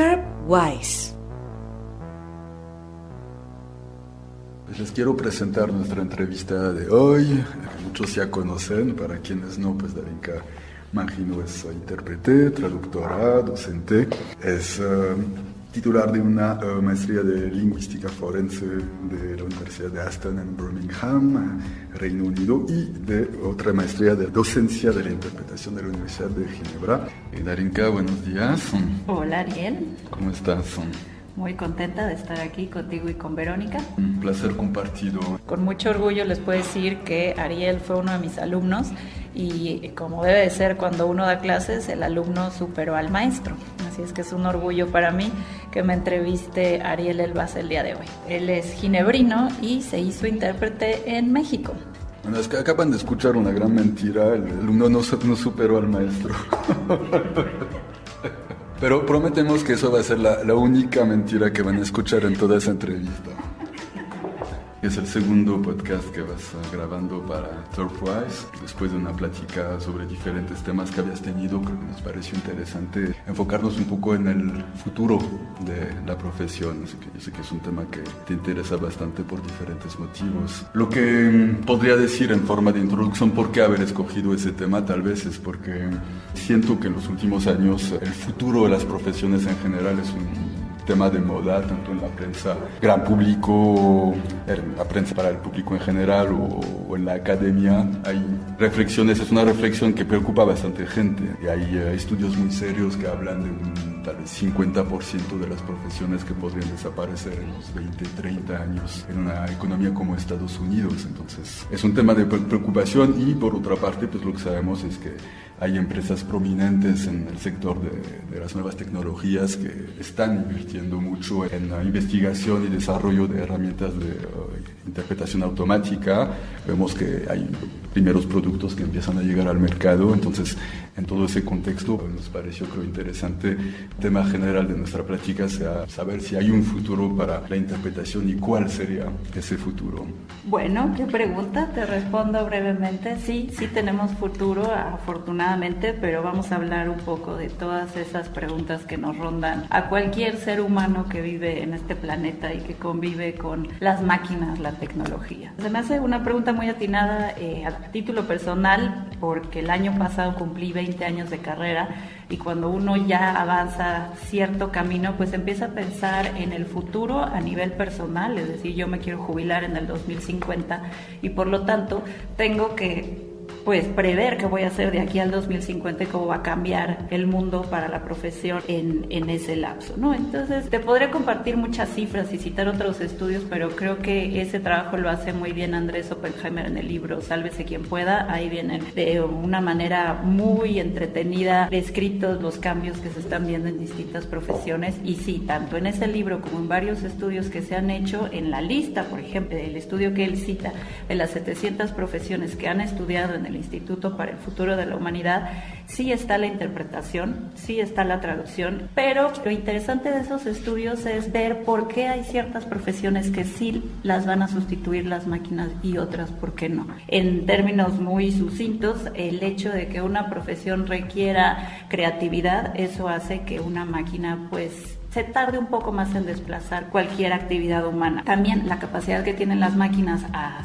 TurpWise. Pues les quiero presentar nuestra entrevista de hoy. Muchos ya conocen, para quienes no, pues Darinka Mangino es intérprete, traductora, docente. Es titular de una maestría de lingüística forense de la Universidad de Aston en Birmingham, Reino Unido, y de otra maestría de docencia de la interpretación de la Universidad de Ginebra. Darinka, buenos días. Hola, Ariel. ¿Cómo estás? Muy contenta de estar aquí contigo y con Verónica. Un placer compartido. Con mucho orgullo les puedo decir que Ariel fue uno de mis alumnos y como debe de ser cuando uno da clases, el alumno superó al maestro. Así es que es un orgullo para mí que me entreviste Ariel Elbaz el día de hoy. Él es ginebrino y se hizo intérprete en México. Bueno, es que acaban de escuchar una gran mentira. El alumno no superó al maestro. Pero prometemos que eso va a ser la única mentira que van a escuchar en toda esa entrevista. Es el segundo podcast que vas grabando para TurpWise. Después de una plática sobre diferentes temas que habías tenido, creo que nos pareció interesante enfocarnos un poco en el futuro de la profesión. Así que yo sé que es un tema que te interesa bastante por diferentes motivos. Lo que podría decir en forma de introducción por qué haber escogido ese tema tal vez es porque siento que en los últimos años el futuro de las profesiones en general es un tema de moda, tanto en la prensa gran público, en la prensa para el público en general o en la academia. Hay reflexiones, es una reflexión que preocupa a bastante gente y hay estudios muy serios que hablan de un tal vez 50% de las profesiones que podrían desaparecer en los 20, 30 años en una economía como Estados Unidos. Entonces es un tema de preocupación y por otra parte pues lo que sabemos es que hay empresas prominentes en el sector de las nuevas tecnologías que están invirtiendo mucho en la investigación y desarrollo de herramientas de interpretación automática. Vemos que hay primeros productos que empiezan a llegar al mercado. Entonces, en todo ese contexto, nos pareció, creo, interesante. El tema general de nuestra plática sea saber si hay un futuro para la interpretación y cuál sería ese futuro. Bueno, ¿qué pregunta? Te respondo brevemente. Sí tenemos futuro, afortunadamente, pero vamos a hablar un poco de todas esas preguntas que nos rondan a cualquier ser humano que vive en este planeta y que convive con las máquinas, la tecnología. Se me hace una pregunta muy atinada a título personal, porque el año pasado cumplí 20 años de carrera y cuando uno ya avanza cierto camino, pues empieza a pensar en el futuro a nivel personal, es decir, yo me quiero jubilar en el 2050 y por lo tanto tengo que prever qué voy a hacer de aquí al 2050 y cómo va a cambiar el mundo para la profesión en ese lapso, ¿no? Entonces, te podré compartir muchas cifras y citar otros estudios, pero creo que ese trabajo lo hace muy bien Andrés Oppenheimer en el libro Sálvese quien pueda. Ahí vienen de una manera muy entretenida descritos los cambios que se están viendo en distintas profesiones y sí, tanto en ese libro como en varios estudios que se han hecho, en la lista, por ejemplo, el estudio que él cita de las 700 profesiones que han estudiado en el Instituto para el Futuro de la Humanidad, sí está la interpretación, sí está la traducción, pero lo interesante de esos estudios es ver por qué hay ciertas profesiones que sí las van a sustituir las máquinas y otras por qué no. En términos muy sucintos, el hecho de que una profesión requiera creatividad, eso hace que una máquina se tarde un poco más en desplazar cualquier actividad humana. También la capacidad que tienen las máquinas a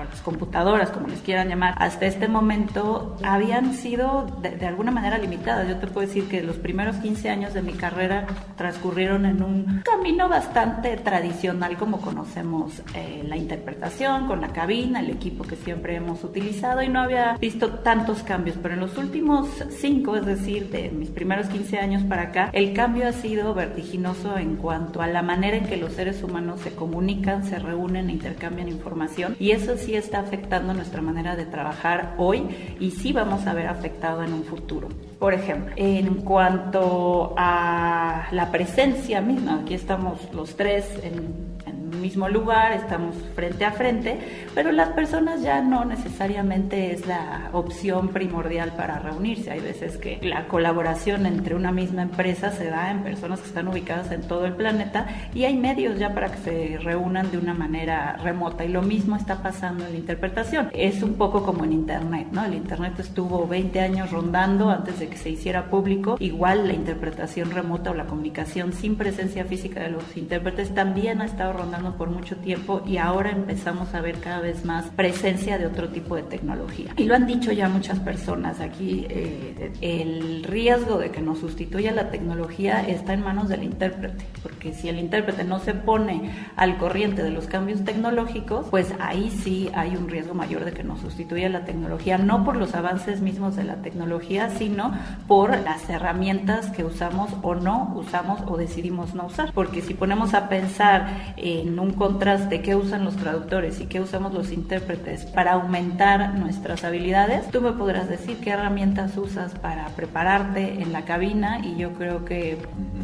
las computadoras, como les quieran llamar, hasta este momento habían sido de alguna manera limitadas. Yo te puedo decir que los primeros 15 años de mi carrera transcurrieron en un camino bastante tradicional como conocemos la interpretación, con la cabina, el equipo que siempre hemos utilizado y no había visto tantos cambios, pero en los últimos 5, es decir, de mis primeros 15 años para acá, el cambio ha sido vertiginoso en cuanto a la manera en que los seres humanos se comunican, se reúnen e intercambian información y eso sí está afectando nuestra manera de trabajar hoy y sí vamos a ver afectado en un futuro. Por ejemplo, en cuanto a la presencia misma, aquí estamos los tres en un mismo lugar, estamos frente a frente, pero las personas ya no necesariamente es la opción primordial para reunirse. Hay veces que la colaboración entre una misma empresa se da en personas que están ubicadas en todo el planeta y hay medios ya para que se reúnan de una manera remota, y lo mismo está pasando en la interpretación. Es un poco como en Internet, ¿no? El Internet estuvo 20 años rondando antes de que se hiciera público. Igual la interpretación remota o la comunicación sin presencia física de los intérpretes también ha estado rondando por mucho tiempo, y ahora empezamos a ver cada vez más presencia de otro tipo de tecnología. Y lo han dicho ya muchas personas aquí, el riesgo de que nos sustituya la tecnología está en manos del intérprete, porque si el intérprete no se pone al corriente de los cambios tecnológicos, pues ahí sí hay un riesgo mayor de que nos sustituya la tecnología, no por los avances mismos de la tecnología, sino por las herramientas que usamos o no usamos o decidimos no usar. Porque si ponemos a pensar en un contraste, qué usan los traductores y qué usamos los intérpretes para aumentar nuestras habilidades, tú me podrás decir qué herramientas usas para prepararte en la cabina, y yo creo que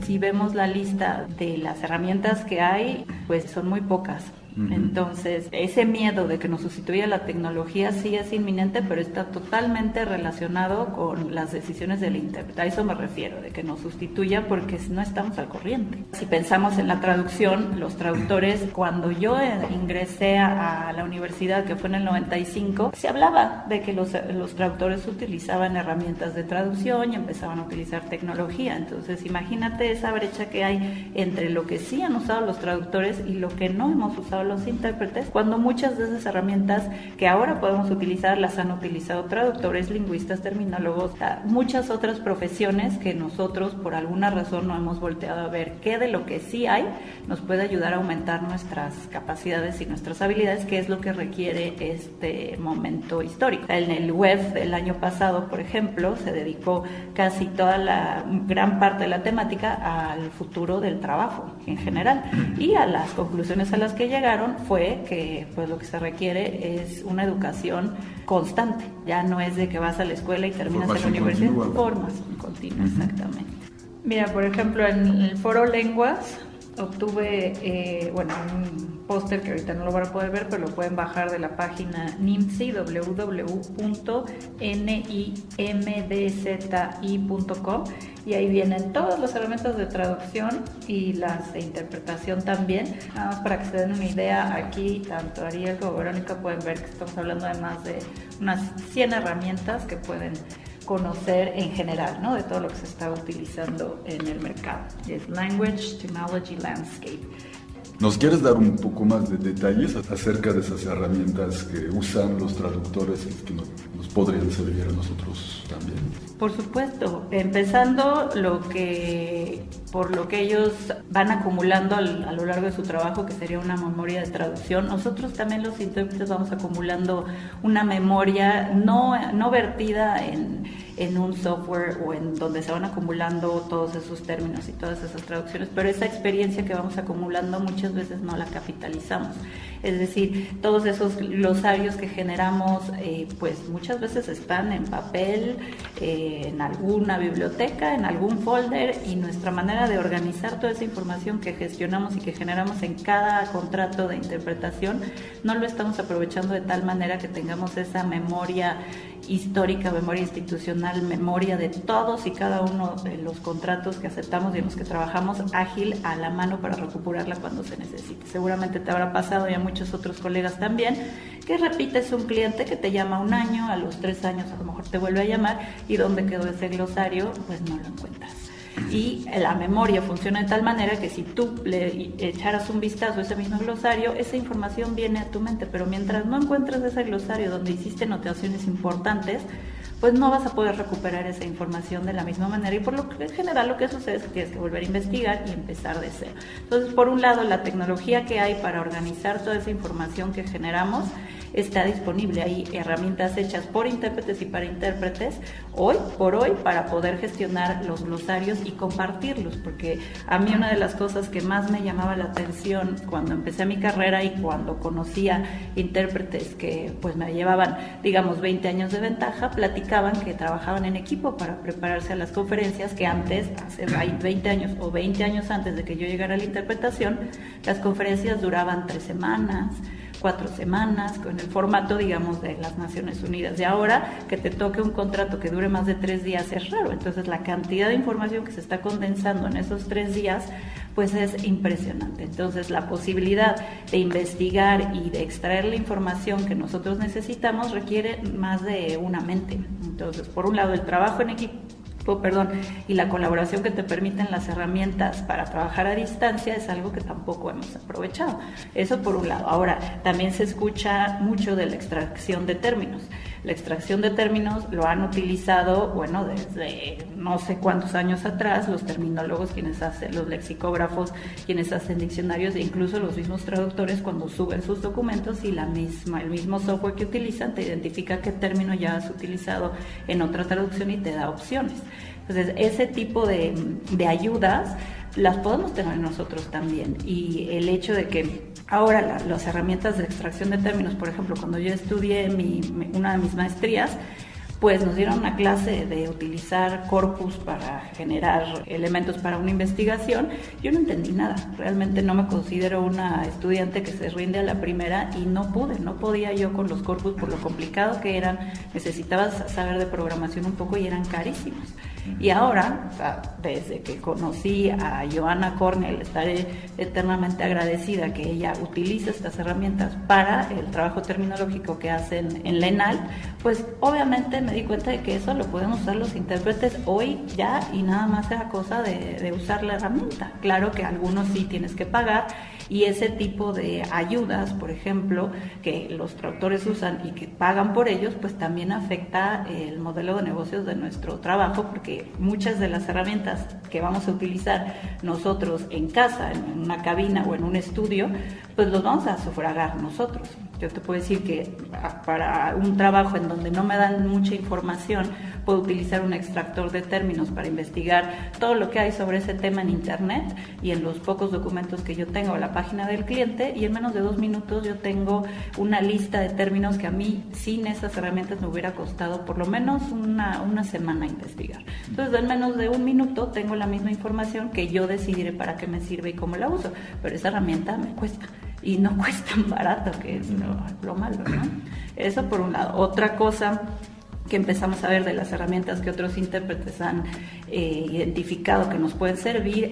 si vemos la lista de las herramientas que hay, pues son muy pocas. Entonces, ese miedo de que nos sustituya la tecnología sí es inminente, pero está totalmente relacionado con las decisiones del intérprete. A eso me refiero, de que nos sustituya porque no estamos al corriente. Si pensamos en la traducción, los traductores, cuando yo ingresé a la universidad, que fue en el 95, se hablaba de que los traductores utilizaban herramientas de traducción y empezaban a utilizar tecnología. Entonces, imagínate esa brecha que hay entre lo que sí han usado los traductores y lo que no hemos usado los intérpretes, cuando muchas de esas herramientas que ahora podemos utilizar las han utilizado traductores, lingüistas, terminólogos, muchas otras profesiones que nosotros por alguna razón no hemos volteado a ver qué de lo que sí hay nos puede ayudar a aumentar nuestras capacidades y nuestras habilidades, que es lo que requiere este momento histórico. En el web del año pasado, por ejemplo, se dedicó casi toda la gran parte de la temática al futuro del trabajo en general, y a las conclusiones a las que llegaron fue que pues lo que se requiere es una educación constante. Ya no es de que vas a la escuela y terminas en la universidad. Formación continua, exactamente. Mira, por ejemplo, en el foro Lenguas obtuve un póster que ahorita no lo van a poder ver, pero lo pueden bajar de la página NIMDZI, www.nimdzi.com, y ahí vienen todas las herramientas de traducción y las de interpretación también. Nada más para que se den una idea, aquí tanto Ariel como Verónica pueden ver que estamos hablando de más de unas 100 herramientas que pueden conocer en general, ¿no? De todo lo que se está utilizando en el mercado. Es Language Technology Landscape. ¿Nos quieres dar un poco más de detalles acerca de esas herramientas que usan los traductores y que nos podrían servir a nosotros también? Por supuesto, empezando por lo que ellos van acumulando a lo largo de su trabajo, que sería una memoria de traducción. Nosotros también, los intérpretes, vamos acumulando una memoria no vertida en un software o en donde se van acumulando todos esos términos y todas esas traducciones, pero esa experiencia que vamos acumulando muchas veces no la capitalizamos. Es decir, todos esos glosarios que generamos, pues muchas veces están en papel, en alguna biblioteca, en algún folder, y nuestra manera de organizar toda esa información que gestionamos y que generamos en cada contrato de interpretación no lo estamos aprovechando de tal manera que tengamos esa memoria histórica, memoria institucional, memoria de todos y cada uno de los contratos que aceptamos y en los que trabajamos, ágil, a la mano para recuperarla cuando se necesite. Seguramente te habrá pasado, y a muchos otros colegas también, que repites un cliente que te llama un año, a los 3 años a lo mejor te vuelve a llamar, y ¿dónde quedó ese glosario? Pues no lo encuentras. Y la memoria funciona de tal manera que si tú le echaras un vistazo a ese mismo glosario, esa información viene a tu mente, pero mientras no encuentres ese glosario donde hiciste anotaciones importantes, pues no vas a poder recuperar esa información de la misma manera, y por lo que en general lo que sucede es que tienes que volver a investigar y empezar de cero. Entonces, por un lado, la tecnología que hay para organizar toda esa información que generamos está disponible. Hay herramientas hechas por intérpretes y para intérpretes hoy por hoy para poder gestionar los glosarios y compartirlos, porque a mí una de las cosas que más me llamaba la atención cuando empecé mi carrera y cuando conocía intérpretes que pues me llevaban, digamos, 20 años de ventaja, platicaban que trabajaban en equipo para prepararse a las conferencias, que antes, hace 20 años o 20 años antes de que yo llegara a la interpretación, las conferencias duraban 3 semanas, 4 semanas, con el formato, digamos, de las Naciones Unidas. Y ahora que te toque un contrato que dure más de 3 días es raro. Entonces la cantidad de información que se está condensando en esos 3 días pues es impresionante. Entonces la posibilidad de investigar y de extraer la información que nosotros necesitamos requiere más de una mente. Entonces, por un lado, el trabajo en equipo, y la colaboración que te permiten las herramientas para trabajar a distancia es algo que tampoco hemos aprovechado. Eso por un lado. Ahora, también se escucha mucho de la extracción de términos. La extracción de términos lo han utilizado, bueno, desde no sé cuántos años atrás, los terminólogos, quienes hacen, los lexicógrafos, quienes hacen diccionarios, e incluso los mismos traductores cuando suben sus documentos y el mismo software que utilizan te identifica qué término ya has utilizado en otra traducción y te da opciones. Entonces, ese tipo de ayudas las podemos tener nosotros también, y el hecho de que ahora las herramientas de extracción de términos, por ejemplo, cuando yo estudié una de mis maestrías, pues nos dieron una clase de utilizar corpus para generar elementos para una investigación. Yo no entendí nada, realmente no me considero una estudiante que se rinde a la primera y no podía yo con los corpus por lo complicado que eran. Necesitaba saber de programación un poco y eran carísimos. Y ahora, o sea, desde que conocí a Johanna Cornell, estaré eternamente agradecida que ella utilice estas herramientas para el trabajo terminológico que hacen en la ENAL, pues obviamente me di cuenta de que eso lo pueden usar los intérpretes hoy ya y nada más era cosa de usar la herramienta. Claro que algunos sí tienes que pagar, y ese tipo de ayudas, por ejemplo, que los traductores usan y que pagan por ellos, pues también afecta el modelo de negocios de nuestro trabajo, porque muchas de las herramientas que vamos a utilizar nosotros en casa, en una cabina o en un estudio, pues los vamos a sufragar nosotros. Yo te puedo decir que para un trabajo en donde no me dan mucha información, puedo utilizar un extractor de términos para investigar todo lo que hay sobre ese tema en internet y en los pocos documentos que yo tengo en la página del cliente, y en menos de 2 minutos yo tengo una lista de términos que a mí sin esas herramientas me hubiera costado por lo menos una semana investigar. Entonces en menos de 1 minuto tengo la misma información que yo decidiré para qué me sirve y cómo la uso, pero esa herramienta me cuesta. Y no cuesta tan barato, que es lo malo, ¿no? Eso por un lado. Otra cosa que empezamos a ver de las herramientas que otros intérpretes han identificado que nos pueden servir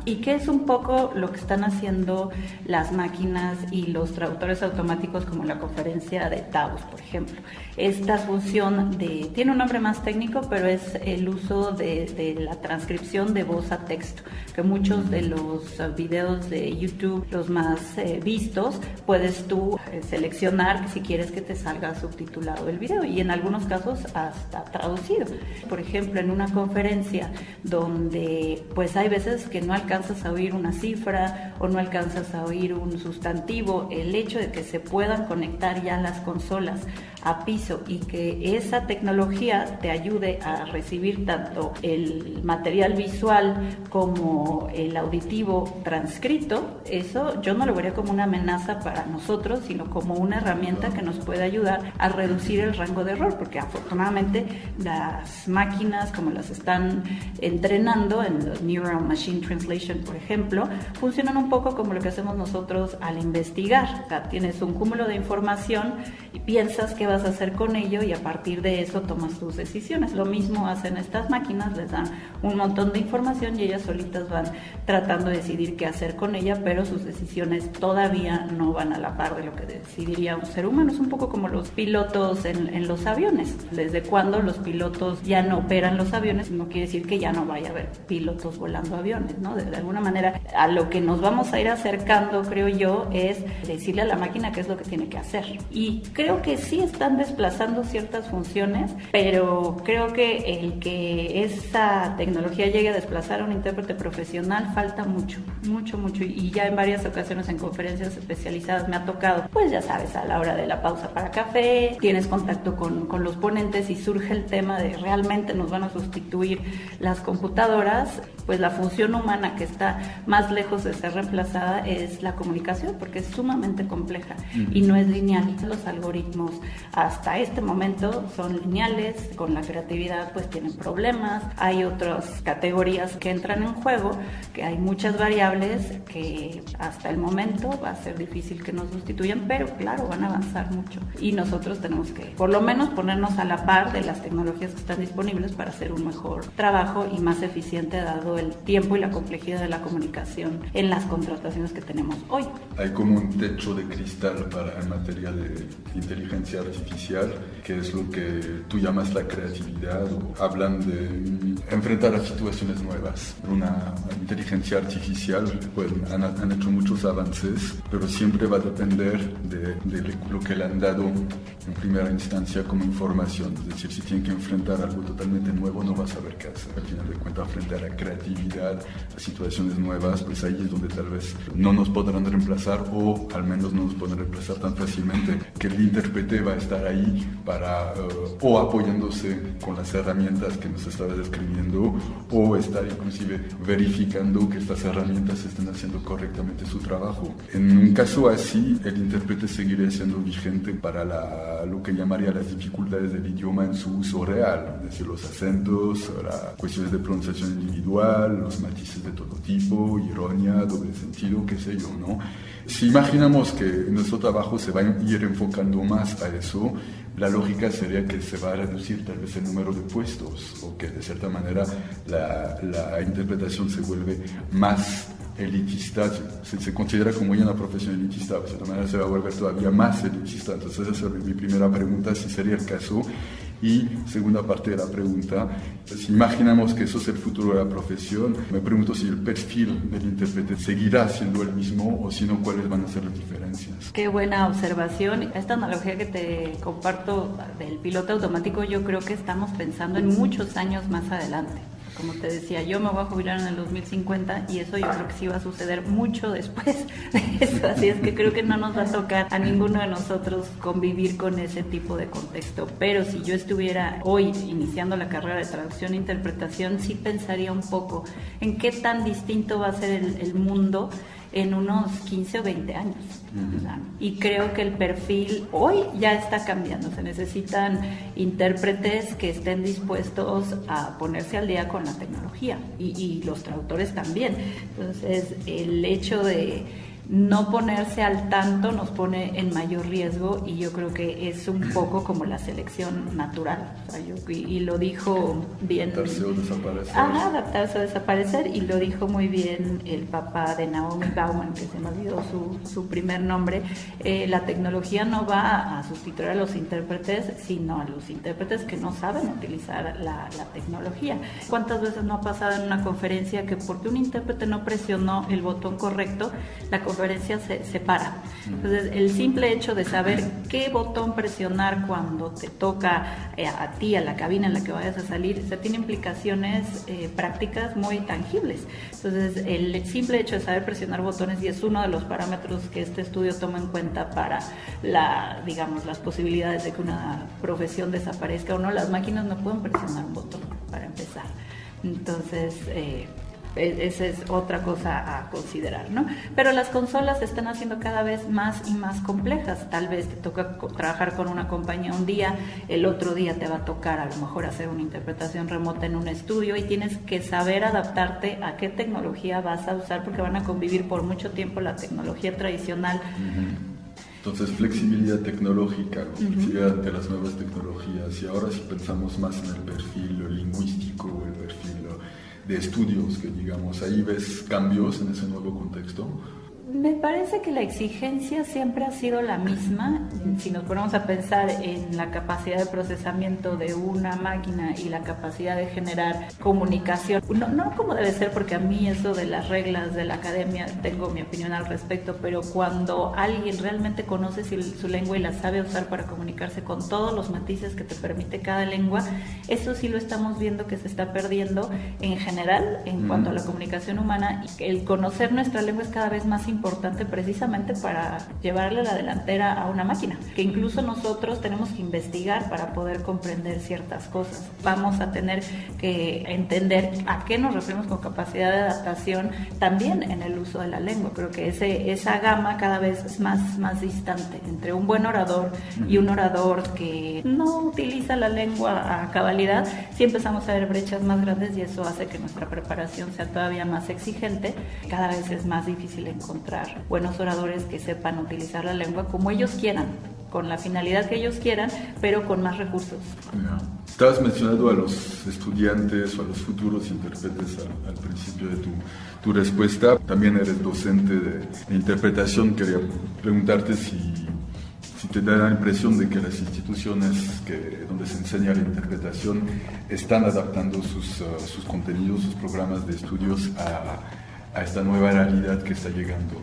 y que es un poco lo que están haciendo las máquinas y los traductores automáticos, como la conferencia de Taos, por ejemplo. Esta función tiene un nombre más técnico, pero es el uso de la transcripción de voz a texto, que muchos de los videos de YouTube, los más vistos, puedes tú seleccionar si quieres que te salga subtitulado el video, y en algunos casos hasta traducido. Por ejemplo, en una conferencia donde pues hay veces que no alcanzas a oír una cifra o no alcanzas a oír un sustantivo, el hecho de que se puedan conectar ya las consolas a piso y que esa tecnología te ayude a recibir tanto el material visual como el auditivo transcrito, eso yo no lo vería como una amenaza para nosotros, sino como una herramienta que nos puede ayudar a reducir el rango de error, porque afortunadamente las máquinas, como las están entrenando en los Neural Machine Translation, por ejemplo, funcionan un poco como lo que hacemos nosotros al investigar. O sea, tienes un cúmulo de información y piensas qué vas a hacer con ello, y a partir de eso tomas tus decisiones. Lo mismo hacen estas máquinas, les dan un montón de información y ellas solitas van tratando de decidir qué hacer con ella, pero sus decisiones todavía no van a la par de lo que decidiría un ser humano. Es un poco como los pilotos en los aviones. Desde cuando los pilotos ya no operan los aviones, no quiere decir que ya no vaya a haber pilotos volando aviones, ¿no? De alguna manera, a lo que nos vamos a ir acercando, creo yo, es decirle a la máquina qué es lo que tiene que hacer. Y creo que sí están desplazando ciertas funciones, pero creo que el que esa tecnología llegue a desplazar a un intérprete profesional falta mucho. Y ya en varias ocasiones en conferencias especializadas me ha tocado, pues ya sabes, a la hora de la pausa para café, tienes contacto con los ponentes y surge el tema de realmente nos van a sustituir las computadoras, pues la función humana que está más lejos de ser reemplazada es la comunicación, porque es sumamente compleja y no es lineal. Los algoritmos hasta este momento son lineales, con la creatividad pues tienen problemas, hay otras categorías que entran en juego, que hay muchas variables que hasta el momento va a ser difícil que nos sustituyan, pero claro, van a avanzar mucho y nosotros tenemos que por lo menos ponernos a la par de las tecnologías que están disponibles para hacer un mejor trabajo y más eficiente dado el tiempo y la complejidad de la comunicación en las contrataciones que tenemos hoy. Hay como un techo de cristal en materia de inteligencia artificial, que es lo que tú llamas la creatividad, o hablan de enfrentar a situaciones nuevas. Una inteligencia artificial, pues han hecho muchos avances, pero siempre va a depender de lo que le han dado en primera instancia como información. Es decir, si tienen que enfrentar algo totalmente nuevo, no va a saber qué hacer. Al final de cuentas, frente a la creatividad, a situaciones nuevas, pues ahí es donde tal vez no nos podrán reemplazar, o al menos no nos podrán reemplazar tan fácilmente, que el intérprete va a estar ahí para o apoyándose con las herramientas que nos estabas describiendo, o estar inclusive verificando que estas herramientas estén haciendo correctamente su trabajo. En un caso así, el intérprete seguirá siendo vigente para lo que llamaría las dificultades del idioma en su uso real, es decir, los acentos, las cuestiones de pronunciación individual, los matices de todo tipo, ironía, doble sentido, qué sé yo, ¿no? Si imaginamos que nuestro trabajo se va a ir enfocando más a eso, la lógica sería que se va a reducir tal vez el número de puestos, o que de cierta manera la interpretación se vuelve más elitista, se considera como ya una profesión elitista, de cierta manera se va a volver todavía más elitista. Entonces esa es mi primera pregunta, si sería el caso. Y segunda parte de la pregunta, si imaginamos que eso es el futuro de la profesión, me pregunto si el perfil del intérprete seguirá siendo el mismo, o si no, cuáles van a ser las diferencias. Qué buena observación. Esta analogía que te comparto del piloto automático, yo creo que estamos pensando en muchos años más adelante. Como te decía, yo me voy a jubilar en el 2050 y eso yo creo que sí va a suceder mucho después de eso. Así es que creo que no nos va a tocar a ninguno de nosotros convivir con ese tipo de contexto. Pero si yo estuviera hoy iniciando la carrera de traducción e interpretación, sí pensaría un poco en qué tan distinto va a ser el mundo en unos 15 o 20 años. Y creo que el perfil hoy ya está cambiando. Se necesitan intérpretes que estén dispuestos a ponerse al día con la tecnología y los traductores también. Entonces, el hecho de no ponerse al tanto nos pone en mayor riesgo, y yo creo que es un poco como la selección natural. O sea, y lo dijo bien. Adaptarse o desaparecer. Adaptarse o desaparecer, y lo dijo muy bien el papá de Naomi Bauman, que se me olvidó su primer nombre. La tecnología no va a sustituir a los intérpretes, sino a los intérpretes que no saben utilizar la tecnología. ¿Cuántas veces no ha pasado en una conferencia que porque un intérprete no presionó el botón correcto, la conferencia se para? Entonces, el simple hecho de saber qué botón presionar cuando te toca a ti, a la cabina en la que vayas a salir, tiene implicaciones prácticas muy tangibles. Entonces, el simple hecho de saber presionar botones, y es uno de los parámetros que este estudio toma en cuenta para las posibilidades de que una profesión desaparezca o no. Las máquinas no pueden presionar un botón, para empezar. Entonces, esa es otra cosa a considerar, ¿no? Pero las consolas se están haciendo cada vez más y más complejas. Tal vez te toca trabajar con una compañía un día, el otro día te va a tocar a lo mejor hacer una interpretación remota en un estudio, y tienes que saber adaptarte a qué tecnología vas a usar, porque van a convivir por mucho tiempo la tecnología tradicional. Entonces, flexibilidad tecnológica, flexibilidad de las nuevas tecnologías. Y ahora, si pensamos más en el perfil lingüístico, el perfil de estudios, que digamos, ahí ves cambios en ese nuevo contexto. Me parece que la exigencia siempre ha sido la misma. Si nos ponemos a pensar en la capacidad de procesamiento de una máquina y la capacidad de generar comunicación, no como debe ser, porque a mí eso de las reglas de la academia tengo mi opinión al respecto, pero cuando alguien realmente conoce su lengua y la sabe usar para comunicarse con todos los matices que te permite cada lengua, eso sí lo estamos viendo que se está perdiendo en general en cuanto a la comunicación humana, y el conocer nuestra lengua es cada vez más importante importante precisamente para llevarle la delantera a una máquina, que incluso nosotros tenemos que investigar para poder comprender ciertas cosas. Vamos a tener que entender a qué nos referimos con capacidad de adaptación también en el uso de la lengua. Creo que esa gama cada vez es más distante entre un buen orador y un orador que no utiliza la lengua a cabalidad. Sí empezamos a ver brechas más grandes y eso hace que nuestra preparación sea todavía más exigente. Cada vez es más difícil encontrar buenos oradores que sepan utilizar la lengua como ellos quieran, con la finalidad que ellos quieran, pero con más recursos. Estabas mencionando a los estudiantes o a los futuros intérpretes al principio de tu respuesta. También eres docente de interpretación. Quería preguntarte si te da la impresión de que las instituciones donde se enseña la interpretación están adaptando sus contenidos, sus programas de estudios a esta nueva realidad que está llegando.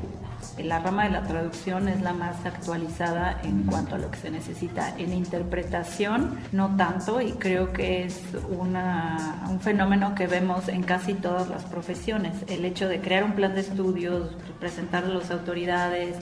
La rama de la traducción es la más actualizada en cuanto a lo que se necesita. En interpretación, no tanto, y creo que es un fenómeno que vemos en casi todas las profesiones. El hecho de crear un plan de estudios, presentarlo a las autoridades,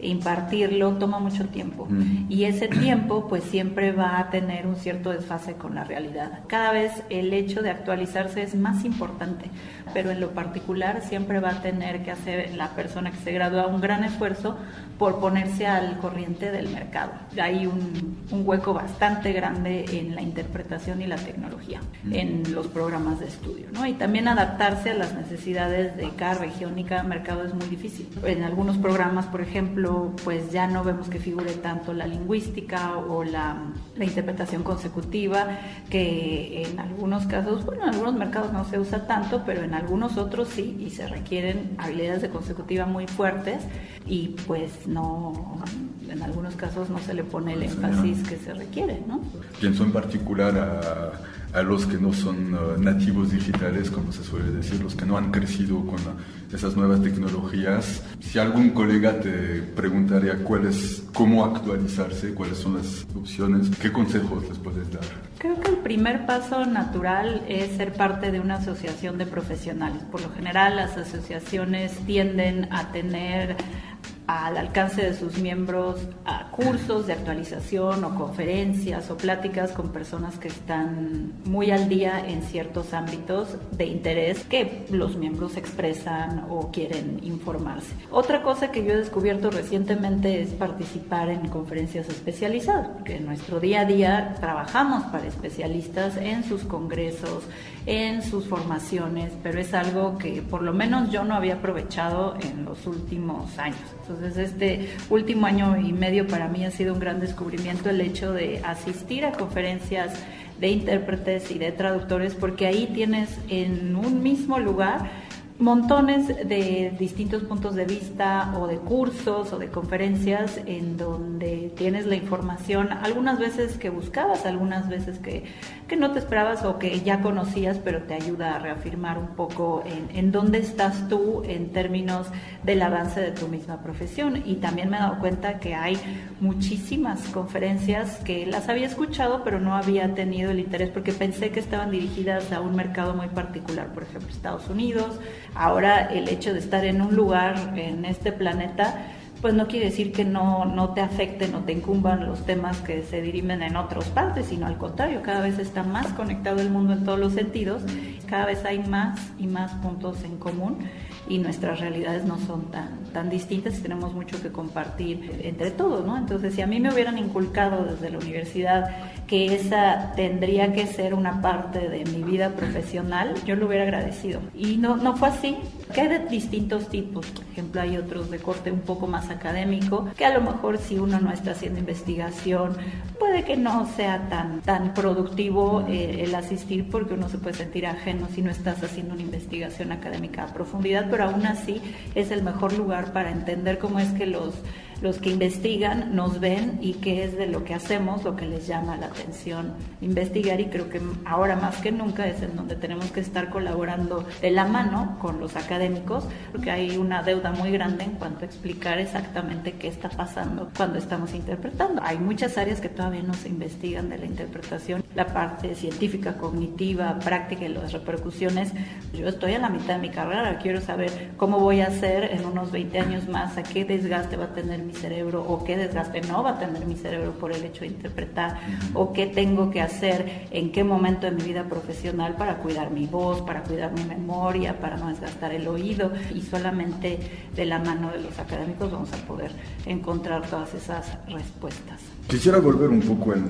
impartirlo, toma mucho tiempo. Y ese tiempo pues siempre va a tener un cierto desfase con la realidad. Cada vez el hecho de actualizarse es más importante, pero en lo particular siempre va a tener que hacer la persona que se gradúa un gran esfuerzo por ponerse al corriente del mercado. Hay un hueco bastante grande en la interpretación y la tecnología en los programas de estudio, ¿no? Y también adaptarse a las necesidades de cada región y cada mercado es muy difícil. En algunos programas, por ejemplo, pues ya no vemos que figure tanto la lingüística o la interpretación consecutiva, que en algunos casos, bueno, en algunos mercados no se usa tanto, pero en algunos otros sí, y se requieren habilidades de consecutiva muy fuertes y pues no, en algunos casos no se le pone el énfasis que se requiere, ¿no? Pienso en particular a los que no son nativos digitales, como se suele decir, los que no han crecido con esas nuevas tecnologías. Si algún colega te preguntaría cómo actualizarse, cuáles son las opciones, ¿qué consejos les puedes dar? Creo que el primer paso natural es ser parte de una asociación de profesionales. Por lo general, las asociaciones tienden a tener al alcance de sus miembros a cursos de actualización o conferencias o pláticas con personas que están muy al día en ciertos ámbitos de interés que los miembros expresan o quieren informarse. Otra cosa que yo he descubierto recientemente es participar en conferencias especializadas, porque en nuestro día a día trabajamos para especialistas en sus congresos, en sus formaciones, pero es algo que por lo menos yo no había aprovechado en los últimos años. Entonces este último año y medio para mí ha sido un gran descubrimiento el hecho de asistir a conferencias de intérpretes y de traductores, porque ahí tienes en un mismo lugar montones de distintos puntos de vista o de cursos o de conferencias en donde tienes la información, algunas veces que buscabas, algunas veces que no te esperabas o que ya conocías, pero te ayuda a reafirmar un poco en dónde estás tú en términos del avance de tu misma profesión. Y también me he dado cuenta que hay muchísimas conferencias que las había escuchado, pero no había tenido el interés porque pensé que estaban dirigidas a un mercado muy particular, por ejemplo, Estados Unidos. Ahora el hecho de estar en un lugar en este planeta pues no quiere decir que no te afecten o te incumban los temas que se dirimen en otras partes, sino al contrario, cada vez está más conectado el mundo en todos los sentidos, cada vez hay más y más puntos en común y nuestras realidades no son tan distintas y tenemos mucho que compartir entre todos, ¿no? Entonces, si a mí me hubieran inculcado desde la universidad que esa tendría que ser una parte de mi vida profesional, yo lo hubiera agradecido. Y no fue así, que hay de distintos tipos. Por ejemplo, hay otros de corte un poco más académico, que a lo mejor si uno no está haciendo investigación, puede que no sea tan productivo el asistir, porque uno se puede sentir ajeno si no estás haciendo una investigación académica a profundidad, pero aún así es el mejor lugar para entender cómo es que los los que investigan nos ven y qué es de lo que hacemos lo que les llama la atención investigar, y creo que ahora más que nunca es en donde tenemos que estar colaborando de la mano con los académicos, porque hay una deuda muy grande en cuanto a explicar exactamente qué está pasando cuando estamos interpretando. Hay muchas áreas que todavía no se investigan de la interpretación, la parte científica, cognitiva, práctica y las repercusiones. Yo estoy a la mitad de mi carrera, quiero saber cómo voy a hacer en unos 20 años más, a qué desgaste va a tener mi cerebro o qué desgaste no va a tener mi cerebro por el hecho de interpretar, o qué tengo que hacer en qué momento de mi vida profesional para cuidar mi voz, para cuidar mi memoria, para no desgastar el oído, y solamente de la mano de los académicos vamos a poder encontrar todas esas respuestas. Quisiera volver un poco al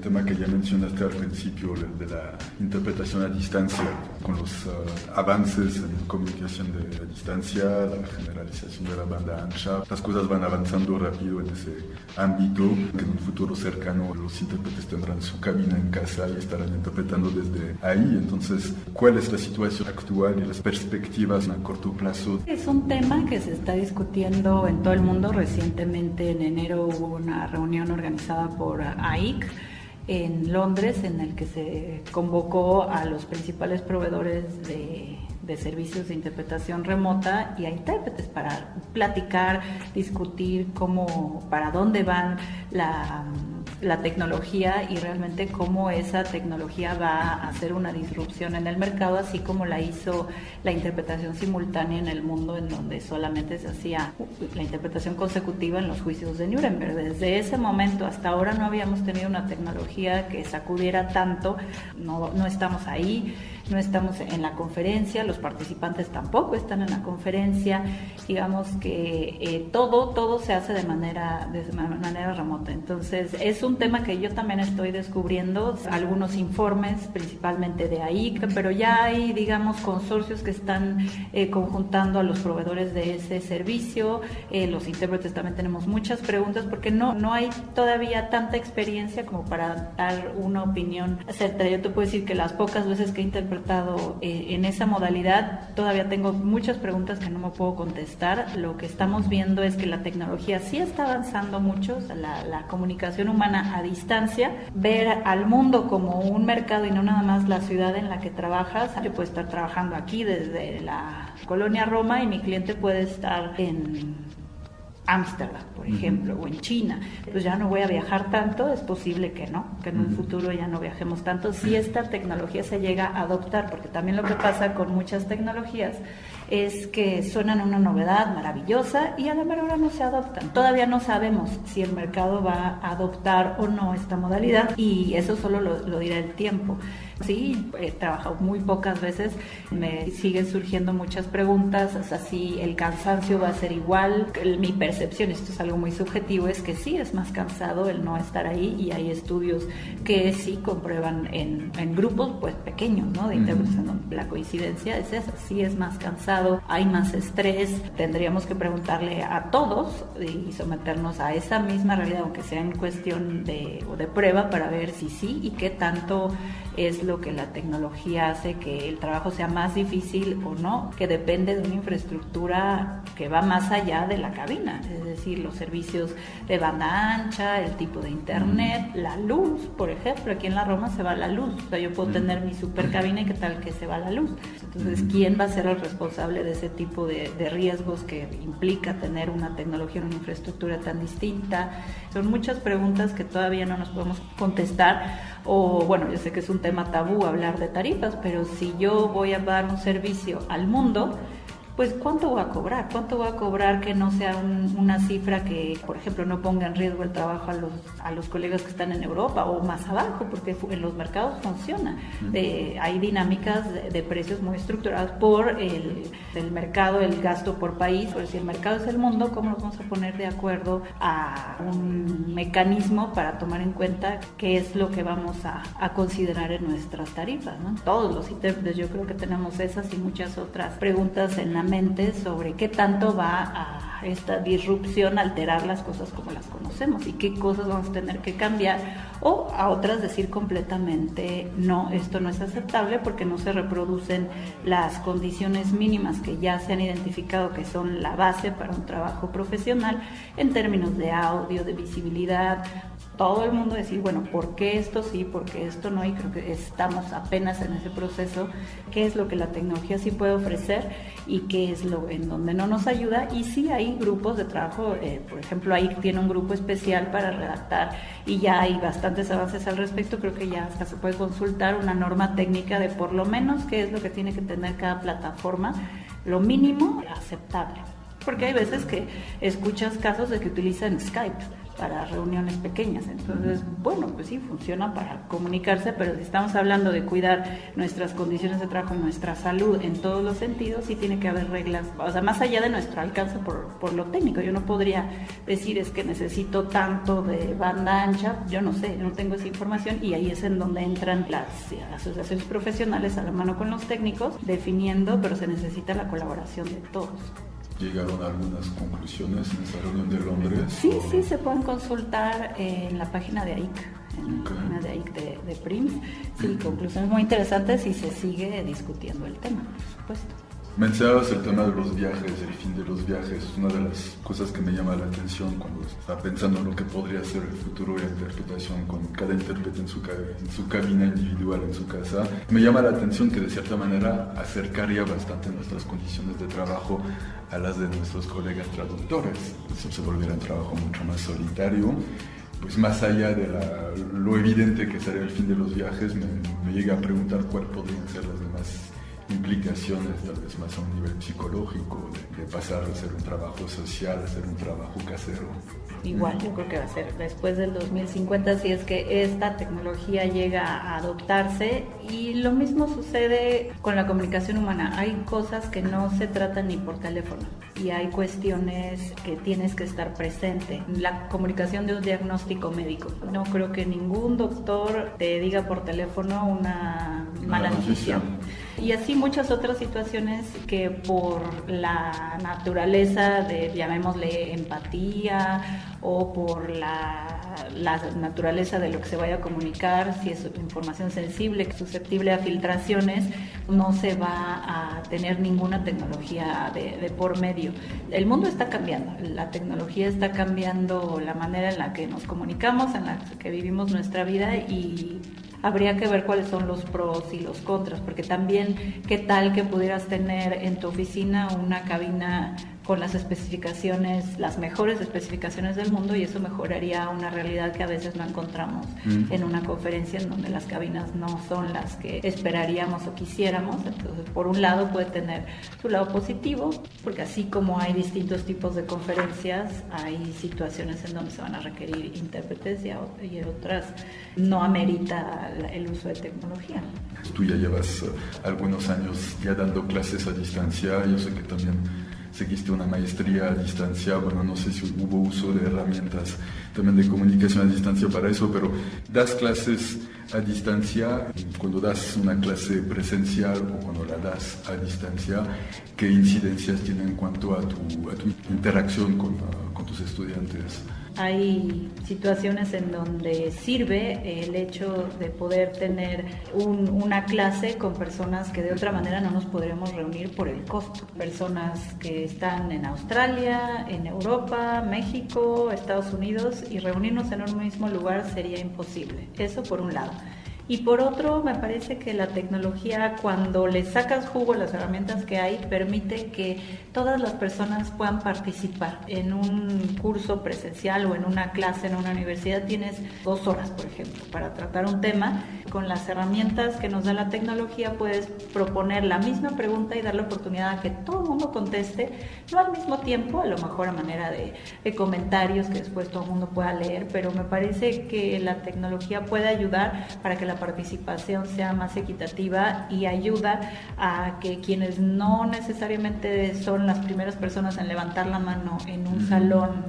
tema que ya mencionaste al principio, de la interpretación a distancia, con los avances en comunicación a distancia, la generalización de la banda ancha. Las cosas van avanzando rápido en ese ámbito, que en un futuro cercano los intérpretes tendrán su cabina en casa y estarán interpretando desde ahí. Entonces, ¿cuál es la situación actual y las perspectivas a corto plazo? Es un tema que se está discutiendo en todo el mundo. Recientemente, en enero, hubo una reunión organizada por AIC en Londres, en el que se convocó a los principales proveedores de servicios de interpretación remota y a intérpretes para platicar, discutir para dónde van la tecnología y realmente cómo esa tecnología va a hacer una disrupción en el mercado, así como la hizo la interpretación simultánea en el mundo, en donde solamente se hacía la interpretación consecutiva en los juicios de Nuremberg. Desde ese momento hasta ahora no habíamos tenido una tecnología que sacudiera tanto. No estamos ahí, no estamos en la conferencia, los participantes tampoco están en la conferencia. Digamos que todo se hace de manera remota. Entonces es un tema que yo también estoy descubriendo, algunos informes principalmente de AIC, pero ya hay, digamos, consorcios que están conjuntando a los proveedores de ese servicio. Los intérpretes también tenemos muchas preguntas porque no hay todavía tanta experiencia como para dar una opinión acertada. Yo te puedo decir que las pocas veces que he interpretado en esa modalidad todavía tengo muchas preguntas que no me puedo contestar. Lo que estamos viendo es que la tecnología sí está avanzando mucho, la comunicación humana a distancia, ver al mundo como un mercado y no nada más la ciudad en la que trabajas. Yo puedo estar trabajando aquí desde la colonia Roma y mi cliente puede estar en Ámsterdam, por ejemplo, o en China. Pues ya no voy a viajar tanto, es posible que en un futuro ya no viajemos tanto si esta tecnología se llega a adoptar, porque también lo que pasa con muchas tecnologías es que suenan una novedad maravillosa y a la mera hora no se adoptan. Todavía no sabemos si el mercado va a adoptar o no esta modalidad y eso solo lo dirá el tiempo. Sí, he trabajado muy pocas veces, me siguen surgiendo muchas preguntas, o sea, si el cansancio va a ser igual. Mi percepción, esto es algo muy subjetivo, es que sí es más cansado el no estar ahí, y hay estudios que sí comprueban en grupos pues pequeños, ¿no? De intérpretes, la coincidencia es esa, sí es más cansado, hay más estrés. Tendríamos que preguntarle a todos y someternos a esa misma realidad, aunque sea en cuestión de prueba, para ver si sí y qué tanto es lo que la tecnología hace que el trabajo sea más difícil o no, que depende de una infraestructura que va más allá de la cabina, es decir, los servicios de banda ancha, el tipo de internet, la luz, por ejemplo, aquí en la Roma se va la luz, o sea, yo puedo tener mi super cabina y qué tal que se va la luz. Entonces, ¿quién va a ser el responsable de ese tipo de riesgos que implica tener una tecnología, una infraestructura tan distinta? Son muchas preguntas que todavía no nos podemos contestar. O bueno, yo sé que es un tema tabú hablar de tarifas, pero si yo voy a dar un servicio al mundo, pues ¿cuánto voy a cobrar? ¿Cuánto voy a cobrar que no sea una cifra que, por ejemplo, no ponga en riesgo el trabajo a los colegas que están en Europa o más abajo? Porque en los mercados funciona. Hay dinámicas de precios muy estructuradas por el mercado, el gasto por país. Pero si el mercado es el mundo, ¿cómo nos vamos a poner de acuerdo a un mecanismo para tomar en cuenta qué es lo que vamos a considerar en nuestras tarifas, ¿no? Todos los intérpretes, yo creo que tenemos esas y muchas otras preguntas en la mente sobre qué tanto va a esta disrupción, alterar las cosas como las conocemos y qué cosas vamos a tener que cambiar, o a otras decir completamente no, esto no es aceptable porque no se reproducen las condiciones mínimas que ya se han identificado que son la base para un trabajo profesional en términos de audio, de visibilidad. Todo el mundo decir, bueno, ¿por qué esto sí, por qué esto no? Y creo que estamos apenas en ese proceso, qué es lo que la tecnología sí puede ofrecer y qué es lo en donde no nos ayuda. Y sí hay grupos de trabajo, por ejemplo, ahí tiene un grupo especial para redactar y ya hay bastantes avances al respecto. Creo que ya hasta se puede consultar una norma técnica de por lo menos qué es lo que tiene que tener cada plataforma, lo mínimo aceptable. Porque hay veces que escuchas casos de que utilizan Skype para reuniones pequeñas, entonces, bueno, pues sí, funciona para comunicarse, pero si estamos hablando de cuidar nuestras condiciones de trabajo y nuestra salud en todos los sentidos, sí tiene que haber reglas, o sea, más allá de nuestro alcance por lo técnico. Yo no podría decir es que necesito tanto de banda ancha, yo no sé, no tengo esa información, y ahí es en donde entran las asociaciones profesionales a la mano con los técnicos, definiendo, pero se necesita la colaboración de todos. ¿Llegaron a algunas conclusiones en esa reunión de Londres? Sí, sí, se pueden consultar en la página de AIC, en la página de AIC de PRIMS. Sí, conclusiones muy interesantes y se sigue discutiendo el tema, por supuesto. Mencionabas el tema de los viajes, el fin de los viajes. Es una de las cosas que me llama la atención cuando está pensando en lo que podría ser el futuro y la interpretación con cada intérprete en su cabina individual, en su casa. Me llama la atención que de cierta manera acercaría bastante nuestras condiciones de trabajo a las de nuestros colegas traductores. Eso se volvería un trabajo mucho más solitario. Pues más allá de lo evidente que sería el fin de los viajes, me llega a preguntar cuáles podrían ser las demás implicaciones, tal vez más a un nivel psicológico, de pasar de ser un trabajo social a ser un trabajo casero. Igual, yo creo que va a ser después del 2050 si es que esta tecnología llega a adoptarse, y lo mismo sucede con la comunicación humana. Hay cosas que no se tratan ni por teléfono y hay cuestiones que tienes que estar presente. La comunicación de un diagnóstico médico. No creo que ningún doctor te diga por teléfono una mala noticia. Y así muchas otras situaciones que por la naturaleza de, llamémosle, empatía, o por la naturaleza de lo que se vaya a comunicar, si es información sensible, susceptible a filtraciones, no se va a tener ninguna tecnología de por medio. El mundo está cambiando, la tecnología está cambiando la manera en la que nos comunicamos, en la que vivimos nuestra vida, y habría que ver cuáles son los pros y los contras, porque también qué tal que pudieras tener en tu oficina una cabina con las especificaciones, las mejores especificaciones del mundo, y eso mejoraría una realidad que a veces no encontramos en una conferencia, en donde las cabinas no son las que esperaríamos o quisiéramos. Entonces, por un lado puede tener su lado positivo, porque así como hay distintos tipos de conferencias, hay situaciones en donde se van a requerir intérpretes y otras no amerita el uso de tecnología. Tú ya llevas algunos años ya dando clases a distancia. Yo sé que también seguiste una maestría a distancia. Bueno, no sé si hubo uso de herramientas también de comunicación a distancia para eso, pero das clases a distancia. Cuando das una clase presencial o cuando la das a distancia, ¿qué incidencias tiene en cuanto a tu interacción con tus estudiantes? Hay situaciones en donde sirve el hecho de poder tener una clase con personas que de otra manera no nos podríamos reunir por el costo. Personas que están en Australia, en Europa, México, Estados Unidos, y reunirnos en un mismo lugar sería imposible. Eso por un lado. Y por otro, me parece que la tecnología, cuando le sacas jugo a las herramientas que hay, permite que todas las personas puedan participar. En un curso presencial o en una clase en una universidad tienes 2 horas, por ejemplo, para tratar un tema. Con las herramientas que nos da la tecnología puedes proponer la misma pregunta y dar la oportunidad a que todo el mundo conteste, no al mismo tiempo, a lo mejor a manera de comentarios que después todo el mundo pueda leer, pero me parece que la tecnología puede ayudar para que la la participación sea más equitativa y ayuda a que quienes no necesariamente son las primeras personas en levantar la mano en un salón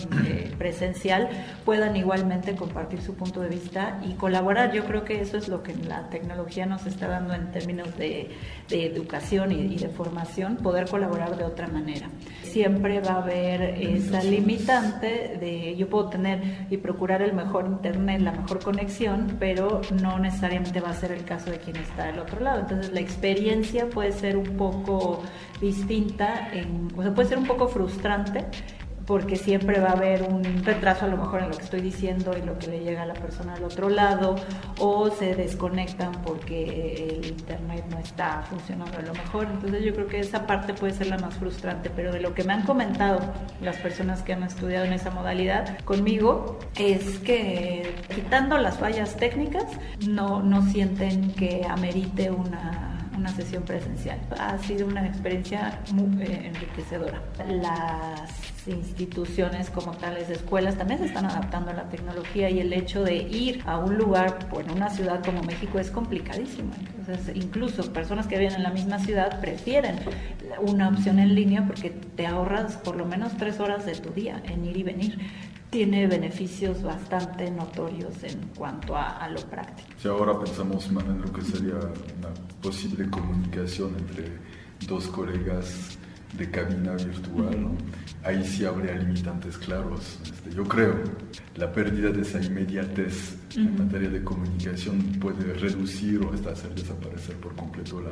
presencial puedan igualmente compartir su punto de vista y colaborar. Yo creo que eso es lo que la tecnología nos está dando en términos de educación y de formación, poder colaborar de otra manera. Siempre va a haber esa limitante de yo puedo tener y procurar el mejor internet, la mejor conexión, pero no necesariamente va a ser el caso de quien está del otro lado. Entonces la experiencia puede ser un poco distinta, o sea, puede ser un poco frustrante, porque siempre va a haber un retraso a lo mejor en lo que estoy diciendo y lo que le llega a la persona al otro lado, o se desconectan porque el internet no está funcionando a lo mejor. Entonces yo creo que esa parte puede ser la más frustrante, pero de lo que me han comentado las personas que han estudiado en esa modalidad conmigo es que quitando las fallas técnicas no sienten que amerite una sesión presencial. Ha sido una experiencia muy enriquecedora. Las instituciones como tales, escuelas, también se están adaptando a la tecnología y el hecho de ir a un lugar o en una ciudad como México es complicadísimo. Entonces, incluso personas que viven en la misma ciudad prefieren una opción en línea porque te ahorras por lo menos 3 horas de tu día en ir y venir. Tiene beneficios bastante notorios en cuanto a lo práctico. Si ahora pensamos más en lo que sería una posible comunicación entre dos colegas de cabina virtual, ¿no? Ahí sí habría limitantes claros. Yo creo la pérdida de esa inmediatez en materia de comunicación puede reducir o hasta hacer desaparecer por completo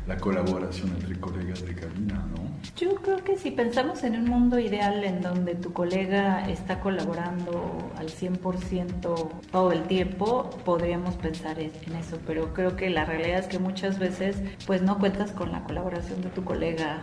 la colaboración entre colegas de cabina, ¿no? Yo creo que si pensamos en un mundo ideal en donde tu colega está colaborando al 100% todo el tiempo, podríamos pensar en eso, pero creo que la realidad es que muchas veces pues no cuentas con la colaboración de tu colega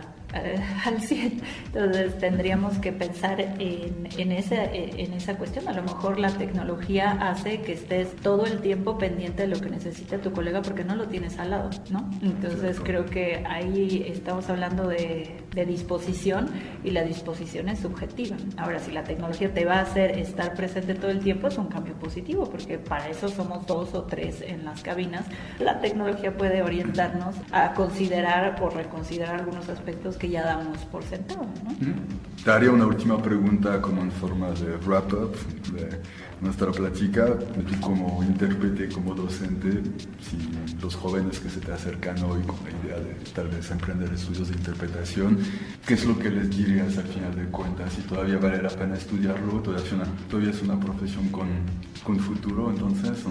al 100. Entonces tendríamos que pensar en esa cuestión. A lo mejor la tecnología hace que estés todo el tiempo pendiente de lo que necesita tu colega porque no lo tienes al lado, ¿no? Entonces creo que ahí estamos hablando de disposición y la disposición es subjetiva. Ahora, si la tecnología te va a hacer estar presente todo el tiempo, es un cambio positivo porque para eso somos 2 o 3 en las cabinas. La tecnología puede orientarnos a considerar o reconsiderar algunos aspectos que ya damos por sentado, ¿no? Te haría una última pregunta como en forma de wrap-up de nuestra plática. Tú como intérprete, como docente, si los jóvenes que se te acercan hoy con la idea de tal vez emprender estudios de interpretación, ¿qué es lo que les dirías al final de cuentas? Si todavía vale la pena estudiarlo, todavía es una profesión con futuro, entonces...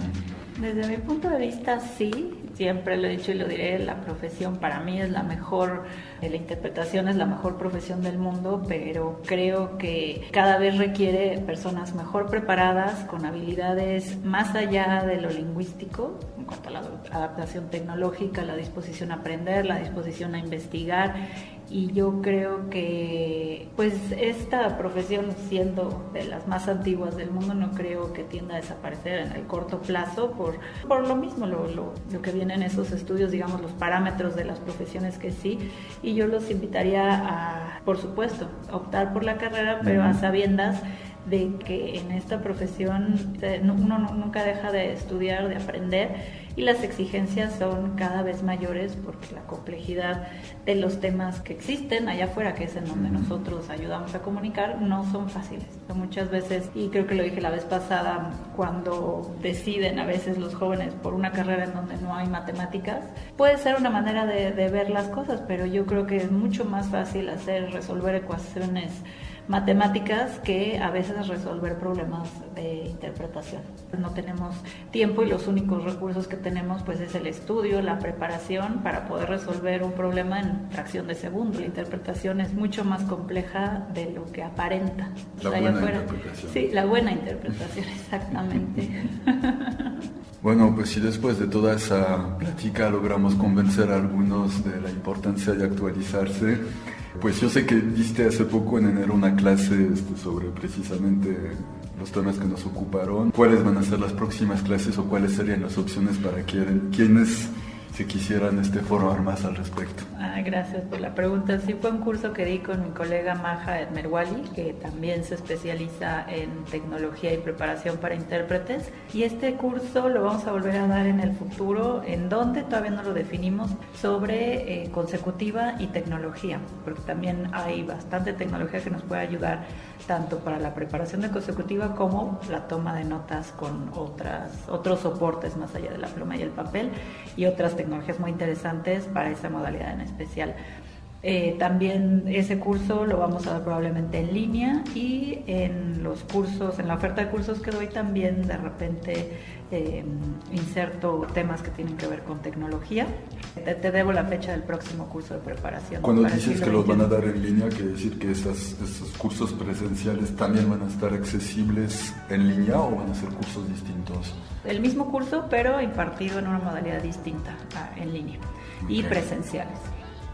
Desde mi punto de vista, sí, siempre lo he dicho y lo diré, la profesión para mí es la mejor, la interpretación es la mejor profesión del mundo, pero creo que cada vez requiere personas mejor preparadas, con habilidades más allá de lo lingüístico, en cuanto a la adaptación tecnológica, la disposición a aprender, la disposición a investigar. Y yo creo que pues esta profesión, siendo de las más antiguas del mundo, no creo que tienda a desaparecer en el corto plazo por lo mismo, lo que viene en esos estudios, digamos, los parámetros de las profesiones que sí. Y yo los invitaría a, por supuesto, optar por la carrera, pero a sabiendas de que en esta profesión uno nunca deja de estudiar, de aprender, y las exigencias son cada vez mayores porque la complejidad de los temas que existen allá afuera, que es en donde nosotros ayudamos a comunicar, no son fáciles. Muchas veces, y creo que lo dije la vez pasada, cuando deciden a veces los jóvenes por una carrera en donde no hay matemáticas, puede ser una manera de ver las cosas, pero yo creo que es mucho más fácil resolver ecuaciones matemáticas que a veces resolver problemas de interpretación. No tenemos tiempo y los únicos recursos que tenemos pues es el estudio, la preparación para poder resolver un problema en fracción de segundo. La interpretación es mucho más compleja de lo que aparenta. La buena interpretación. Sí, la buena interpretación, exactamente. Bueno, pues si después de toda esa plática logramos convencer a algunos de la importancia de actualizarse, pues yo sé que diste hace poco en enero una clase sobre precisamente los temas que nos ocuparon. ¿Cuáles van a ser las próximas clases o cuáles serían las opciones para quienes si quisieran formar más al respecto. Gracias por la pregunta. Sí, fue un curso que di con mi colega Maja Edmerwali, que también se especializa en tecnología y preparación para intérpretes. Y este curso lo vamos a volver a dar en el futuro, en donde todavía no lo definimos, sobre consecutiva y tecnología, porque también hay bastante tecnología que nos puede ayudar tanto para la preparación de consecutiva como la toma de notas con otros soportes más allá de la pluma y el papel, y otras tecnologías muy interesantes para esa modalidad en especial. También ese curso lo vamos a dar probablemente en línea, y en los cursos, en la oferta de cursos que doy también de repente inserto temas que tienen que ver con tecnología. Te debo la fecha del próximo curso de preparación. Cuando dices que los van a dar en línea, quiere decir que esos cursos presenciales también van a estar accesibles en línea, o van a ser cursos distintos. El mismo curso, pero impartido en una modalidad distinta, en línea, y presenciales.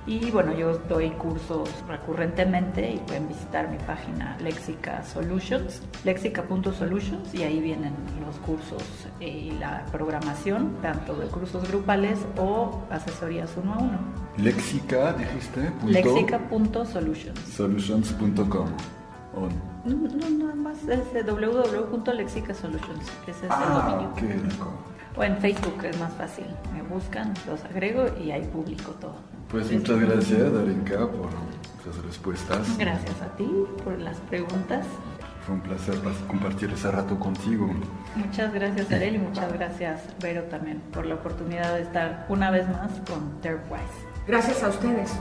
Y bueno, yo doy cursos recurrentemente y pueden visitar mi página Lexica Solutions, lexica.solutions, y ahí vienen los cursos y la programación, tanto de cursos grupales o asesorías 1 a 1. Lexica, dijiste. Lexica.solutions. Solutions.com. No, nada más es www.lexicasolutions. Ese es el dominio. Ok, de acuerdo. O en Facebook es más fácil. Me buscan, los agrego y ahí publico todo. Pues muchas gracias, Darinka, por esas respuestas. Gracias a ti por las preguntas. Fue un placer compartir ese rato contigo. Muchas gracias, Arel, y muchas gracias, Vero, también por la oportunidad de estar una vez más con TERPwise. Gracias a ustedes.